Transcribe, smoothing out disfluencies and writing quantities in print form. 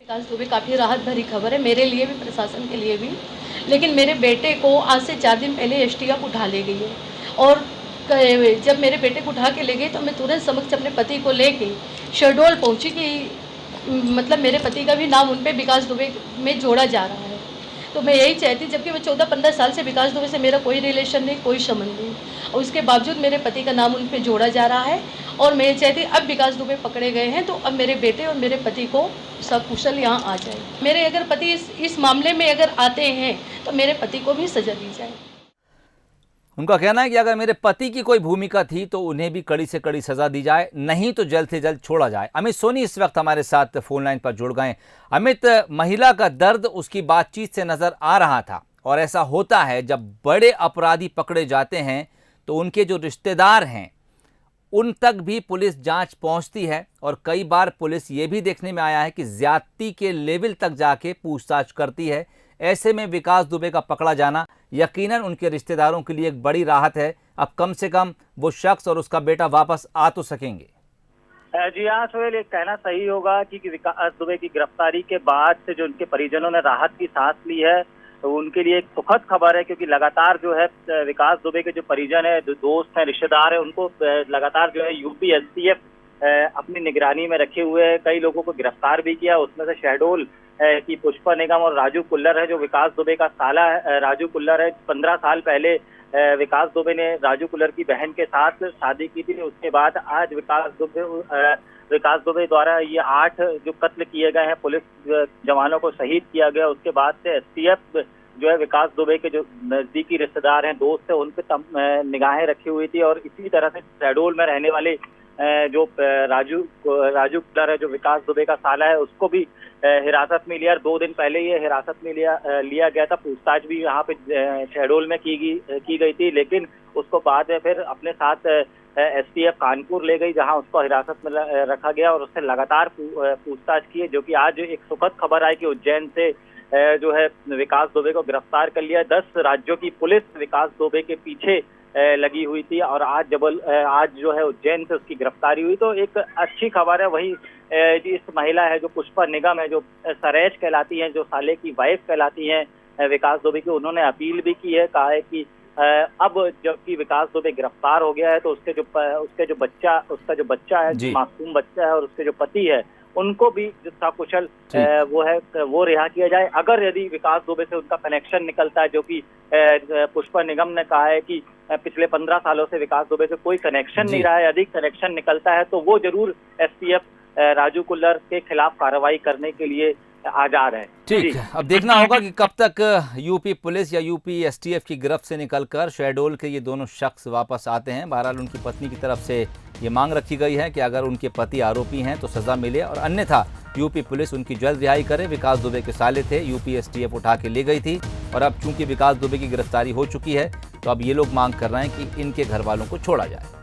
विकास दुबे काफ़ी राहत भरी खबर है मेरे लिए भी, प्रशासन के लिए भी। लेकिन मेरे बेटे को आज से 4 दिन पहले एसटीएफ उठा ले गई है और जब मेरे बेटे को उठा के ले गई तो मैं तुरंत समक्ष अपने पति को लेके शहडोल पहुंची कि मतलब मेरे पति का भी नाम उन पे विकास दुबे में जोड़ा जा रहा है। तो मैं यही चाहती, जबकि मैं 14-15 साल से विकास दुबे से मेरा कोई रिलेशन नहीं, कोई संबंध नहीं, और उसके बावजूद मेरे पति का नाम उन पे जोड़ा जा रहा है। और मैं ये चाहती अब विकास दुबे पकड़े गए हैं तो अब मेरे बेटे और मेरे पति को सकुशल यहाँ आ जाए। मेरे अगर पति इस मामले में अगर आते हैं तो मेरे पति को भी सजा दी जाए। उनका कहना है कि अगर मेरे पति की कोई भूमिका थी तो उन्हें भी कड़ी से कड़ी सजा दी जाए, नहीं तो जल्द से जल्द छोड़ा जाए। अमित सोनी इस वक्त हमारे साथ फोन लाइन पर जुड़ गए। अमित, महिला का दर्द उसकी बातचीत से नजर आ रहा था, और ऐसा होता है जब बड़े अपराधी पकड़े जाते हैं तो उनके जो रिश्तेदार हैं उन तक भी पुलिस जांच पहुंचती है, और कई बार पुलिस ये भी देखने में आया है कि ज्यादती के लेवल तक जाके पूछताछ करती है। ऐसे में विकास दुबे का पकड़ा जाना यकीनन उनके रिश्तेदारों के लिए एक बड़ी राहत है। अब कम से कम वो शख्स और उसका बेटा वापस आ तो सकेंगे। जी हाँ सोहेल, ये कहना सही होगा कि विकास दुबे की गिरफ्तारी के बाद से जो उनके परिजनों ने राहत की सांस ली है तो उनके लिए एक सुखद खबर है, क्योंकि लगातार जो है विकास दुबे के जो परिजन है, जो दोस्त हैं, रिश्तेदार है, उनको लगातार जो है यूपी एसटीएफ अपनी निगरानी में रखे हुए है। कई लोगों को गिरफ्तार भी किया, उसमें से शहडोल की पुष्पा निगम और राजू कुल्लर है जो विकास दुबे का साला है। राजू कुल्लर है, 15 साल पहले विकास दुबे ने राजू कुल्लर की बहन के साथ शादी की थी। उसके बाद आज विकास दुबे द्वारा ये 8 जो कत्ल किए गए हैं, पुलिस जवानों को शहीद किया गया। उसके बाद से एसटीएफ जो है विकास दुबे के जो नजदीकी रिश्तेदार हैं, दोस्त हैं, उन पे निगाहें रखी हुई थी। और इसी तरह से शहडोल में रहने वाले जो राजू कुल्लर है जो विकास दुबे का साला है, उसको भी हिरासत में लिया। 2 दिन पहले ये हिरासत में लिया गया था। पूछताछ भी यहाँ पे शहडोल में की गई थी, लेकिन उसको बाद में फिर अपने साथ एसटीएफ कानपुर ले गई, जहां उसको हिरासत में रखा गया और उससे लगातार पूछताछ की है। जो कि आज एक सुखद खबर आई कि उज्जैन से जो है विकास दुबे को गिरफ्तार कर लिया। 10 राज्यों की पुलिस विकास दुबे के पीछे लगी हुई थी और आज जो है उज्जैन से उसकी गिरफ्तारी हुई, तो एक अच्छी खबर है। वही इस महिला है जो पुष्पा निगम है, जो सरेश कहलाती हैं, जो साले की वाइफ कहलाती हैं विकास दुबे की, उन्होंने अपील भी की है। कहा है कि अब जबकि विकास दुबे गिरफ्तार हो गया है तो उसका जो बच्चा है, मासूम बच्चा है, और उसके जो पति है, उनको भी जो सकुशल वो रिहा किया जाए। अगर यदि विकास दुबे से उनका कनेक्शन निकलता है, जो कि पुष्पा निगम ने कहा है कि पिछले 15 सालों से विकास दुबे से कोई कनेक्शन नहीं रहा है, यदि कनेक्शन निकलता है तो वो जरूर एसटीएफ राजू कुल्लर के खिलाफ कार्रवाई करने के लिए आजार है। ठीक है, अब देखना होगा कि कब तक यूपी पुलिस या यूपी एसटीएफ की गिरफ्त से निकलकर शहडोल के ये दोनों शख्स वापस आते हैं। बहरहाल उनकी पत्नी की तरफ से ये मांग रखी गई है कि अगर उनके पति आरोपी हैं तो सजा मिले, और अन्यथा यूपी पुलिस उनकी जल्द रिहाई करे। विकास दुबे के साले थे, यूपी एसटीएफ उठा के ले गई थी, और अब चूंकि विकास दुबे की गिरफ्तारी हो चुकी है तो अब ये लोग मांग कर रहे हैं कि इनके घर वालों को छोड़ा जाए।